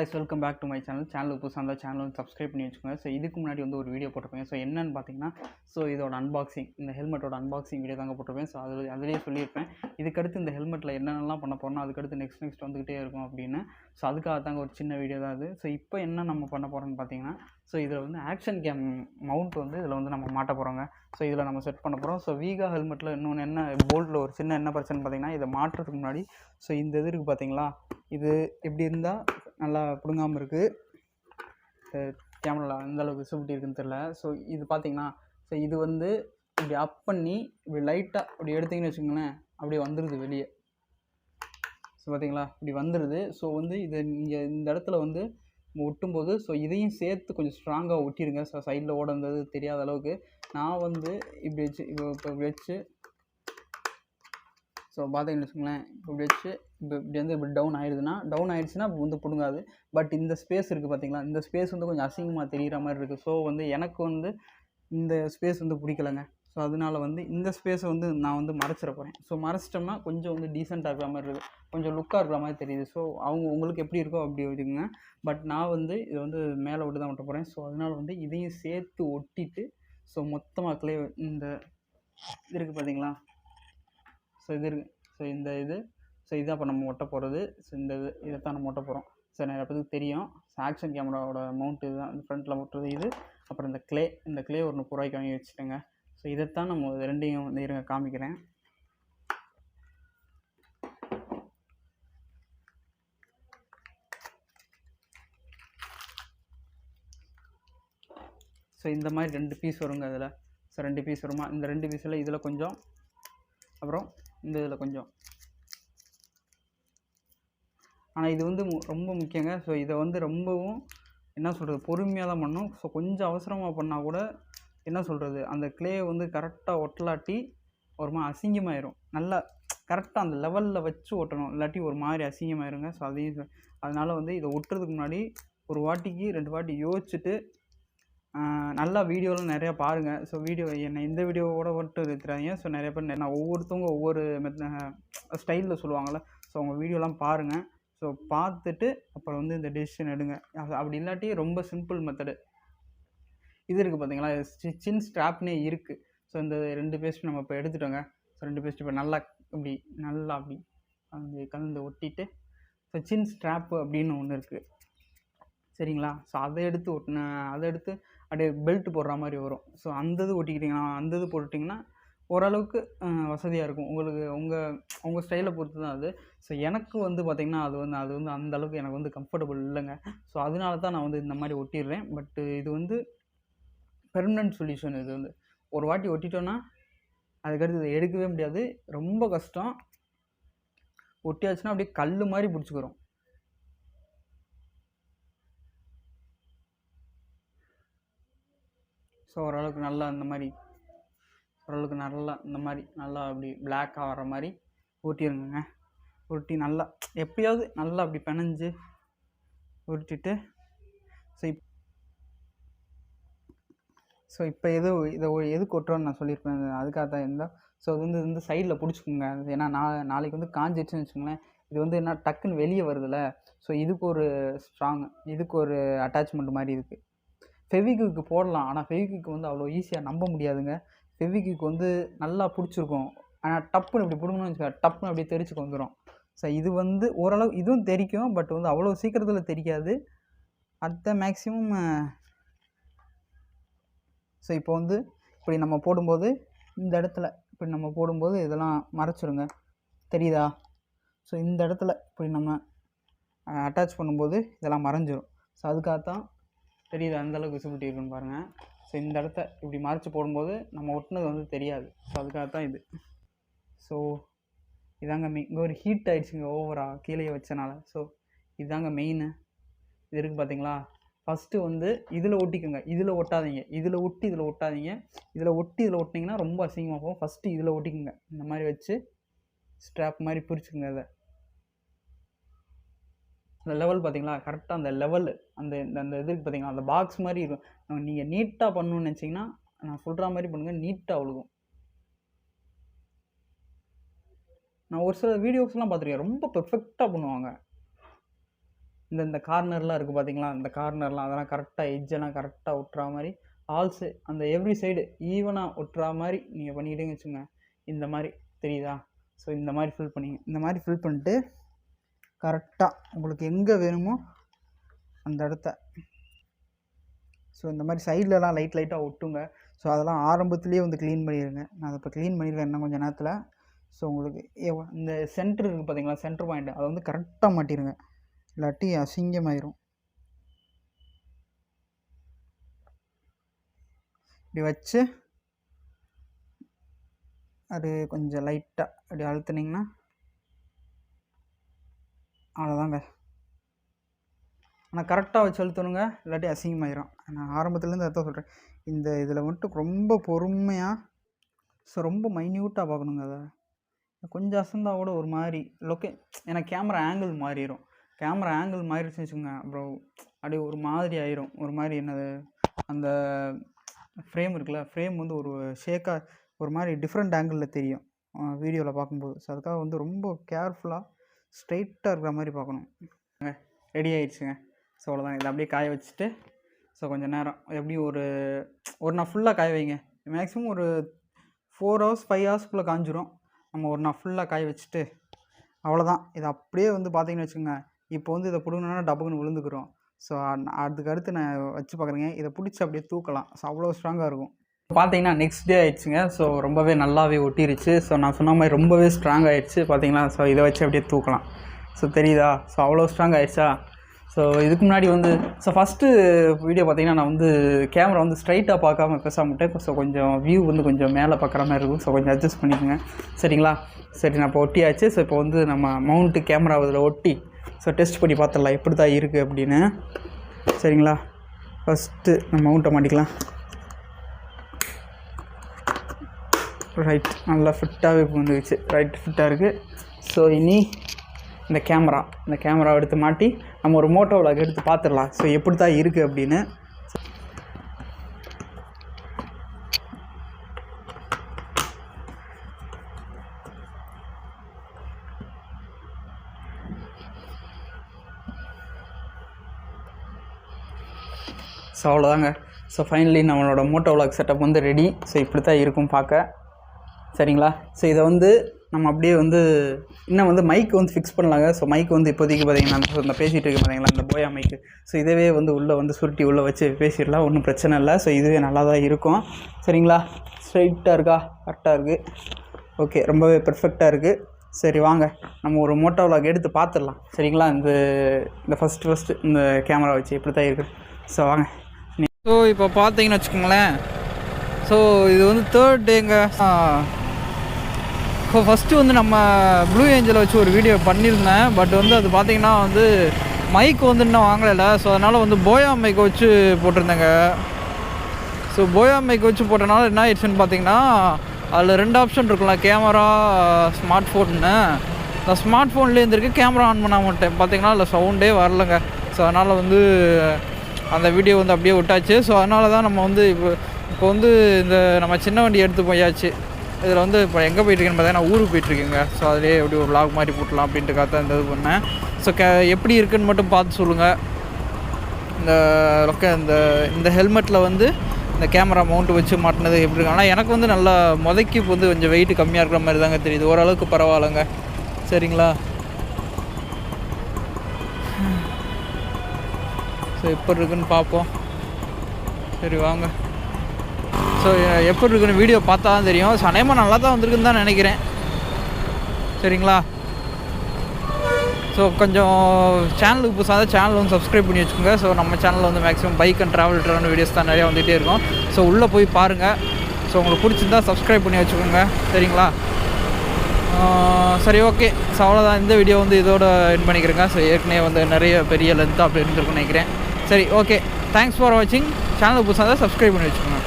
guys, welcome back to my channel. புதுசாக இருந்தால் channel வந்து சப்ஸ்கிரைப் பண்ணி வச்சுக்கோங்க. ஸோ இதுக்கு முன்னாடி வந்து ஒரு வீடியோ போட்டிருப்பேன். ஸோ என்னென்னு பார்த்தீங்கன்னா, ஸோ இதோட அன்பாக்சிங், இந்த ஹெல்மெட்டோட அன்பாக்சிங் வீடியோ தாங்க போட்டிருப்பேன். ஸோ அதிலேயே சொல்லியிருப்பேன், இதுக்கடுத்து இந்த ஹெல்மெட்டில் என்னென்னலாம் பண்ண போகிறோம்னா அதுக்கடுத்து நெக்ஸ்ட் வந்துக்கிட்டே இருக்கும் அப்படின்னு. ஸோ அதுக்காக தாங்க ஒரு சின்ன வீடியோ தான் அது. ஸோ இப்போ என்ன நம்ம பண்ண போகிறோம்னு பார்த்தீங்கன்னா, ஸோ இதில் வந்து ஆக்ஷன் கேம் மவுண்ட் வந்து இதில் வந்து நம்ம மாட்ட போகிறோங்க. ஸோ இதில் நம்ம செட் பண்ண போகிறோம். ஸோ வீகா ஹெல்மெட்டில் இன்னொன்று என்ன போல்ட்டில் ஒரு சின்ன என்ன பிரச்சனை பார்த்தீங்கன்னா, இதை மாட்டுறதுக்கு முன்னாடி ஸோ இந்த இது இருக்குது பார்த்தீங்களா, இது இப்படி இருந்தால் நல்லா பிடுங்காமல் இருக்குது. கேமராவில் அந்தளவுக்கு விசிபிலிட்டி இருக்குன்னு தெரில. ஸோ இது பார்த்தீங்கன்னா, ஸோ இது வந்து இப்படி அப் பண்ணி இப்படி லைட்டாக அப்படி எடுத்திங்கன்னு வச்சுக்கோங்களேன், அப்படியே வந்துடுது வெளியே. ஸோ பார்த்தீங்களா, இப்படி வந்துடுது. ஸோ வந்து இது நீங்கள் இந்த இடத்துல வந்து ஒட்டும்போது ஸோ இதையும் சேர்த்து கொஞ்சம் ஸ்ட்ராங்காக ஒட்டிடுங்க. ஸோ சைடில் ஓடுறது தெரியாத அளவுக்கு. நான் வந்து இப்படி வச்சு இப்போ இப்படி வச்சு ஸோ பார்த்தீங்கன்னு வச்சுக்கோங்களேன், இப்படி வச்சு இப்படி வந்து இப்படி டவுன் ஆகிடுச்சுன்னா இப்போ வந்து பிடுங்காது. பட் இந்த ஸ்பேஸ் இருக்குது பார்த்தீங்களா, இந்த ஸ்பேஸ் வந்து கொஞ்சம் அசிங்கமாக தெரிகிற மாதிரி இருக்குது. ஸோ வந்து எனக்கு வந்து இந்த ஸ்பேஸ் வந்து பிடிக்கலைங்க. ஸோ அதனால வந்து இந்த ஸ்பேஸை வந்து நான் வந்து மறைச்சிட போகிறேன். ஸோ மறைச்சிட்டோம்னா கொஞ்சம் வந்து டீசெண்டாக இருக்கிற மாதிரி இருக்குது, கொஞ்சம் லுக்காக இருக்கிற மாதிரி தெரியுது. ஸோ உங்களுக்கு எப்படி இருக்கோ அப்படி வச்சுக்கோங்க. பட் நான் வந்து இதை வந்து மேலே விட்டு தான் ஒட்ட போகிறேன். ஸோ அதனால் வந்து இதையும் சேர்த்து ஒட்டிட்டு ஸோ மொத்தமாக இந்த இது இருக்குது பார்த்தீங்களா, ஸோ இது இருக்குது. ஸோ இந்த இது இதான் இப்போ நம்ம ஒட்ட போகிறது. ஸோ இதைத்தான் நம்ம ஒட்ட போகிறோம். ஸோ நிறைய பேருக்கு தெரியும், ஆக்ஷன் கேமராவோட மவுண்ட் இது தான், ஃப்ரண்ட்டில் ஒட்டுறது இது. அப்புறம் இந்த கிளே ஒரு 30 ரூபாய்க்கு வாங்கி வச்சுட்டேங்க. ஸோ இதைத்தான் நம்ம ரெண்டையும் வந்து இருங்க காமிக்கிறேன். ஸோ இந்த மாதிரி 2 பீஸ் வருங்க அதில். ஸோ 2 பீஸ் வருமா, இந்த 2 பீஸில் இதில் கொஞ்சம், அப்புறம் இந்த இதில் கொஞ்சம். ஆனால் இது வந்து ரொம்ப முக்கியங்க. ஸோ இதை வந்து ரொம்பவும் என்ன சொல்கிறது, பொறுமையாக தான் பண்ணணும். ஸோ கொஞ்சம் அவசரமாக பண்ணால் கூட என்ன சொல்கிறது, அந்த கிளே வந்து கரெக்டாக ஒட்டலாட்டி ஒரு மாதிரி அசிங்கமாயிரும். நல்லா கரெக்டாக அந்த லெவலில் வச்சு ஒட்டணும், இல்லாட்டி ஒரு மாதிரி அசிங்கமாயிருங்க. ஸோ அதனால் வந்து இதை ஒட்டுறதுக்கு முன்னாடி ஒரு வாட்டிக்கு 2 வாட்டி யோசிச்சுட்டு நல்லா வீடியோலாம் நிறையா பாருங்கள். ஸோ என்னை இந்த வீடியோவோட மட்டும் இருக்கிறாங்க. ஸோ நிறைய பேர் நான் ஒவ்வொருத்தவங்க ஒவ்வொரு ஸ்டைலில் சொல்லுவாங்கள்ல. ஸோ அவங்க வீடியோலாம் பாருங்கள். ஸோ பார்த்துட்டு அப்புறம் வந்து இந்த டெசிஷன் எடுங்க. அப்படி இல்லாட்டி ரொம்ப சிம்பிள் மெத்தடு இது இருக்குது பார்த்தீங்களா, சின் ஸ்ட்ராப்னே இருக்குது. ஸோ இந்த 2 பேஸ்ட் நம்ம இப்போ எடுத்துட்டோங்க. ஸோ 2 பேஸ்ட் இப்போ நல்லா அப்படி அந்த கலந்து ஒட்டிட்டு ஸோ சின் ஸ்ட்ராப்பு அப்படின்னு ஒன்று இருக்குது சரிங்களா. ஸோ அதை எடுத்து அப்படியே பெல்ட் போடுற மாதிரி வரும். ஸோ அந்த இது ஒட்டிக்கிட்டிங்கன்னா, அந்த இது போட்டுட்டிங்கன்னா ஓரளவுக்கு வசதியாக இருக்கும். உங்களுக்கு உங்கள் ஸ்டைலை பொறுத்து தான் அது. ஸோ எனக்கு வந்து பார்த்திங்கன்னா அது வந்து அந்தளவுக்கு எனக்கு வந்து கம்ஃபர்டபுள் இல்லைங்க. ஸோ அதனால தான் நான் வந்து இந்த மாதிரி ஒட்டிடுறேன். பட்டு இது வந்து பெர்மனன்ட் சொல்யூஷன். இது வந்து ஒரு வாட்டி ஒட்டிட்டோன்னா அதுக்கடுத்து இதை எடுக்கவே முடியாது, ரொம்ப கஷ்டம். ஒட்டியாச்சுன்னா அப்படியே கல் மாதிரி பிடிச்சிக்கிறோம். ஸோ ஓரளவுக்கு நல்லா இந்த மாதிரி நல்லா அப்படி பிளாக்காக வர மாதிரி ஊட்டிடுங்க. உருட்டி நல்லா எப்படியாவது நல்லா அப்படி பிணைஞ்சு உருட்டிட்டு ஸோ இப்போ இதை எதுக்கு ஒட்டுறோன்னு நான் சொல்லியிருப்பேன், அதுக்காக தான் இருந்தால். ஸோ அது வந்து இந்த சைடில் பிடிச்சிக்கோங்க. ஏன்னா நாளைக்கு வந்து காஞ்சிடுச்சுன்னு வச்சுக்கோங்களேன், இது வந்து என்ன டக்குன்னு வெளியே வருதுல்ல. ஸோ இதுக்கு ஒரு அட்டாச்மெண்ட் மாதிரி இருக்குது. ஃபெவிக்விக்கு போடலாம், ஆனால் ஃபெவிக்விக் வந்து அவ்வளோ ஈஸியாக நம்ப முடியாதுங்க. ஃபெவிக்விக் வந்து நல்லா பிடிச்சிருக்கும், ஆனால் டப்புன்னு இப்படி பிடுங்கணும்னு வச்சுக்கோங்க, டப்புன்னு அப்படியே தெரிச்சுக்கு வந்துடும். ஸோ இது வந்து ஓரளவு இதுவும் தெரிக்கும், பட் வந்து அவ்வளோ சீக்கிரத்தில் தெரியாது. அடுத்த மேக்ஸிமம் ஸோ இப்போ வந்து இப்படி நம்ம போடும்போது இந்த இடத்துல இப்படி நம்ம போடும்போது இதெல்லாம் மறைச்சிருங்க, தெரியுதா. ஸோ இந்த இடத்துல இப்படி நம்ம அட்டாச் பண்ணும்போது இதெல்லாம் மறைஞ்சிரும். ஸோ அதுக்காகத்தான் தெரியுது அந்தளவுக்கு விசிபிலிட்டி இருக்குன்னு பாருங்கள். ஸோ இந்த இடத்த இப்படி மறைச்சி போடும்போது நம்ம ஒட்டினது வந்து தெரியாது. ஸோ அதுக்காகத்தான் இது. ஸோ இதாங்க இங்கே ஒரு ஹீட் ஆகிடுச்சுங்க ஓவராக கீழே வச்சனால. ஸோ இதாங்க மெயின். இது இருக்குது பார்த்தீங்களா, ஃபஸ்ட்டு வந்து இதில் ஒட்டிக்கோங்க, இதில் ஒட்டாதீங்க. இதில் ஒட்டாதீங்க. இதில் ஒட்டினீங்கன்னா ரொம்ப அசிங்கமாக போகும். ஃபஸ்ட்டு இதில் ஒட்டிக்கோங்க, இந்த மாதிரி வச்சு ஸ்ட்ராப் மாதிரி பிரிச்சுக்குங்க. அதை அந்த லெவல் பார்த்தீங்களா, கரெக்டாக அந்த லெவல் அந்த இதுக்கு பார்த்தீங்களா, அந்த பாக்ஸ் மாதிரி இருக்கும். நீங்கள் நீட்டாக பண்ணணுன்னு நினச்சிங்கன்னா நான் சொல்கிற மாதிரி பண்ணுங்கள், நீட்டாக ஒழுகும். நான் ஒரு சில வீடியோஸ்லாம் பார்த்துருக்கேன், ரொம்ப பெர்ஃபெக்டாக பண்ணுவாங்க. இந்த கார்னர்லாம் இருக்குது பார்த்தீங்களா, இந்த கார்னர்லாம் அதெல்லாம் கரெக்டாக எட்ஜெல்லாம் கரெக்டாக ஒட்டுற மாதிரி ஆல்ஸு அந்த எவ்ரி சைடு ஈவனாக ஒட்டுற மாதிரி நீங்கள் பண்ணிக்கிட்டேங்க வச்சுங்க. இந்த மாதிரி தெரியுதா? ஸோ இந்த மாதிரி ஃபில் பண்ணிங்க. இந்த மாதிரி ஃபில் பண்ணிட்டு கரெக்டாக உங்களுக்கு எங்கே வேணுமோ அந்த இடத்த ஸோ இந்த மாதிரி சைட்லலாம் லைட்டாக ஒட்டுங்க. ஸோ அதெல்லாம் ஆரம்பத்துலேயே வந்து க்ளீன் பண்ணிடுங்க. நான் அதை இப்போ க்ளீன் பண்ணிடுவேன் இன்னும் கொஞ்சம் நேரத்தில். ஸோ உங்களுக்கு இந்த சென்டர் இருக்குது பார்த்தீங்களா, சென்டர் பாயிண்ட் அதை வந்து கரெக்டாக மாட்டிடுங்க, இல்லாட்டி அசிங்கமாயிரும். இப்படி வச்சு அது கொஞ்சம் லைட்டாக அப்படி அழுத்துனீங்கன்னா அவ்வளோதாங்க. ஆனால் கரெக்டாக வச்சு அழுத்தணுங்க, இல்லாட்டி அசிங்கமாயிரும். நான் ஆரம்பத்துலேருந்து அதான் சொல்கிறேன். இந்த இதில் மட்டும் ரொம்ப பொறுமையாக ஸோ ரொம்ப மைன்யூட்டாக பார்க்கணுங்க. அதை கொஞ்சம் அசந்தால் கூட ஒரு மாதிரி ஏன்னா கேமரா ஆங்கிள் மாறிடும். கேமரா ஆங்கிள் மாறிடுச்சுன்னு வச்சுக்கோங்க, அப்புறம் அப்படியே ஒரு மாதிரி ஆயிரும். ஒரு மாதிரி என்னது அந்த ஃப்ரேம் இருக்குல்ல, ஃப்ரேம் வந்து ஒரு ஷேக்காக ஒரு மாதிரி டிஃப்ரெண்ட் ஆங்கிளில் தெரியும் வீடியோவில் பார்க்கும்போது. ஸோ அதுக்காக வந்து ரொம்ப கேர்ஃபுல்லாக ஸ்ட்ரெயிட்டாக இருக்கிற மாதிரி பார்க்கணும். ரெடி ஆகிடுச்சுங்க. ஸோ அவ்வளோதான். இதை அப்படியே காய வச்சுட்டு ஸோ கொஞ்சம் நேரம் எப்படியும் ஒரு நாள் ஃபுல்லாக காய வைங்க. மேக்ஸிமம் ஒரு 4 hours 5 hours காஞ்சிரும். நம்ம ஒரு நாள் ஃபுல்லாக காய வச்சுட்டு அவ்வளோதான். இதை அப்படியே வந்து பார்த்தீங்கன்னு வச்சுக்கோங்க, இப்போ வந்து இதை பிடுங்கணுன்னா டப்புக்குன்னு விழுந்துக்கிறோம். ஸோ அதுக்கடுத்து நான் வச்சு பார்க்குறேங்க, இதை பிடிச்சி அப்படியே தூக்கலாம். ஸோ அவ்வளோ ஸ்ட்ராங்காக இருக்கும். பார்த்தீங்கன்னா நெக்ஸ்ட் டே ஆகிடுச்சுங்க. ஸோ ரொம்பவே நல்லாவே ஒட்டிருச்சு. ஸோ நான் சொன்ன மாதிரி ரொம்பவே ஸ்ட்ராங் ஆகிடுச்சு பார்த்தீங்களா. ஸோ இதை வச்சு அப்படியே தூக்கலாம். ஸோ தெரியுதா? ஸோ அவ்வளோ ஸ்ட்ராங் ஆகிடுச்சா. ஸோ இதுக்கு முன்னாடி வந்து ஃபஸ்ட்டு வீடியோ பார்த்தீங்கன்னா நான் வந்து கேமரா வந்து ஸ்ட்ரைட்டாக பார்க்காம பேசாமட்டேன். ஸோ கொஞ்சம் வியூ வந்து கொஞ்சம் மேலே பார்க்குற மாதிரி இருக்கும். ஸோ கொஞ்சம் அட்ஜஸ்ட் பண்ணிக்கோங்க, சரிங்களா? சரி, நான் இப்போ ஒட்டியாச்சு. ஸோ இப்போ வந்து நம்ம மவுண்ட்டு கேமரா இதில் ஒட்டி ஸோ டெஸ்ட் பண்ணி பார்த்துடலாம் எப்படி தான் இருக்குது அப்படின்னு, சரிங்களா? ஃபஸ்ட்டு நம்ம மவுண்ட்டை மாட்டிக்கலாம். ரைட், நல்லா ஃபிட்டாகவே வந்துடுச்சு. ரைட், ஃபிட்டாக இருக்குது. ஸோ இனி இந்த கேமரா எடுத்து மாட்டி நம்ம ஒரு motovlog எடுத்து பார்த்துடலாம். ஸோ எப்படி தான் இருக்குது அப்படின்னு. ஸோ அவ்வளோதாங்க. ஸோ ஃபைனலி நம்மளோட motovlog செட்டப் வந்து ரெடி. ஸோ இப்படி தான் இருக்கும் பார்க்க, சரிங்களா? ஸோ இதை வந்து நம்ம அப்படியே வந்து இன்னும் வந்து மைக் வந்து ஃபிக்ஸ் பண்ணலாங்க. ஸோ மைக் வந்து இப்போதைக்கு பார்த்தீங்கன்னா நான் பேசிகிட்டு இருக்கேன் பார்த்தீங்களா, இந்த போயா மைக்கு. ஸோ இதவே வந்து உள்ளே வந்து சுருட்டி உள்ளே வச்சு பேசிடலாம், ஒன்றும் பிரச்சனை இல்லை. ஸோ இதுவே நல்லா தான் இருக்கும், சரிங்களா? ஸ்ட்ரைட்டாக இருக்கா, கரெக்டாக இருக்குது. ஓகே, ரொம்பவே பெர்ஃபெக்டாக இருக்குது. சரி வாங்க நம்ம ஒரு motovlog எடுத்து பார்த்துடலாம், சரிங்களா? இந்த ஃபஸ்ட்டு இந்த கேமரா வச்சு எப்படி தான் இருக்குது. ஸோ வாங்க. ஸோ இப்போ பார்த்தீங்கன்னு வச்சுக்கோங்களேன், ஸோ இது வந்து 3rd டேங்க. ஸோ ஃபஸ்ட்டு வந்து நம்ம ப்ளூ ஏஞ்சலை வச்சு ஒரு வீடியோ பண்ணியிருந்தேன். பட் வந்து அது பார்த்திங்கன்னா வந்து மைக் வந்து இன்னும் வாங்கலை. ஸோ அதனால் வந்து போயா மைக்கை வச்சு போட்டிருந்தேங்க. ஸோ போயா மைக் வச்சு போட்டனால என்ன ஆயிடுச்சுன்னு பார்த்தீங்கன்னா, அதில் 2 ஆப்ஷன் இருக்குல்ல, கேமரா, ஸ்மார்ட் ஃபோன்னு. நான் ஸ்மார்ட் ஃபோன்லேயே இருந்திருக்கு, கேமரா ஆன் பண்ண மாட்டேன் பார்த்தீங்கன்னா அதில் சவுண்டே வரலைங்க. ஸோ அதனால் வந்து அந்த வீடியோ வந்து அப்படியே விட்டாச்சு. ஸோ அதனால தான் நம்ம வந்து இப்போ வந்து இந்த நம்ம சின்ன வண்டி எடுத்து போயாச்சு. இதில் வந்து இப்போ எங்கே போயிட்டுருக்கேன்னு பார்த்தீங்கன்னா ஊருக்கு போயிட்டுருக்கேங்க. ஸோ அதிலே எப்படி ஒரு vlog மாதிரி போட்டலாம் அப்படின்ட்டு தான் இந்த இது பண்ணேன். ஸோ எப்படி இருக்குன்னு மட்டும் பார்த்து சொல்லுங்கள். இந்த ஹெல்மெட்டில் வந்து இந்த கேமரா மவுண்ட்டு வச்சு மாட்டினது எப்படி இருக்கு. ஆனால் எனக்கு வந்து நல்லா முதக்கி வந்து கொஞ்சம் வெயிட் கம்மியாக இருக்கிற மாதிரி தாங்க தெரியுது. ஓரளவுக்கு பரவாயில்லைங்க, சரிங்களா? ஸோ எப்படி இருக்குன்னு பார்ப்போம். சரி வாங்க. ஸோ எப்படி இருக்குன்னு வீடியோ பார்த்தா தான் தெரியும். ஸோ அநேகமாக நல்லா தான் வந்திருக்குன்னு தான் நினைக்கிறேன், சரிங்களா? ஸோ கொஞ்சம் சேனலுக்கு புதுசாக சேனல் வந்து சப்ஸ்கிரைப் பண்ணி வச்சுக்கோங்க. ஸோ நம்ம சேனலில் வந்து மேக்ஸிமம் பைக் அண்ட் ட்ராவல் ரிலேட்டடான வீடியோஸ் தான் நிறையா வந்துகிட்டே இருக்கும். ஸோ உள்ளே போய் பாருங்கள். ஸோ உங்களுக்கு பிடிச்சிருந்தா சப்ஸ்கிரைப் பண்ணி வச்சுக்கோங்க, சரிங்களா? சரி, ஓகே. ஸோ அவ்வளோதான், இந்த வீடியோ வந்து இதோட எண்ட் பண்ணிக்கிறேங்க. ஸோ ஏற்கனவே வந்து நிறைய பெரிய லென்த்தாக அப்படி இருந்துருக்குன்னு நினைக்கிறேன். சரி, ஓகே. தேங்க்ஸ் ஃபார் வாட்சிங். சேனலுக்கு புதுசாக தான் சப்ஸ்கிரைப் பண்ணி வச்சுக்கோங்க.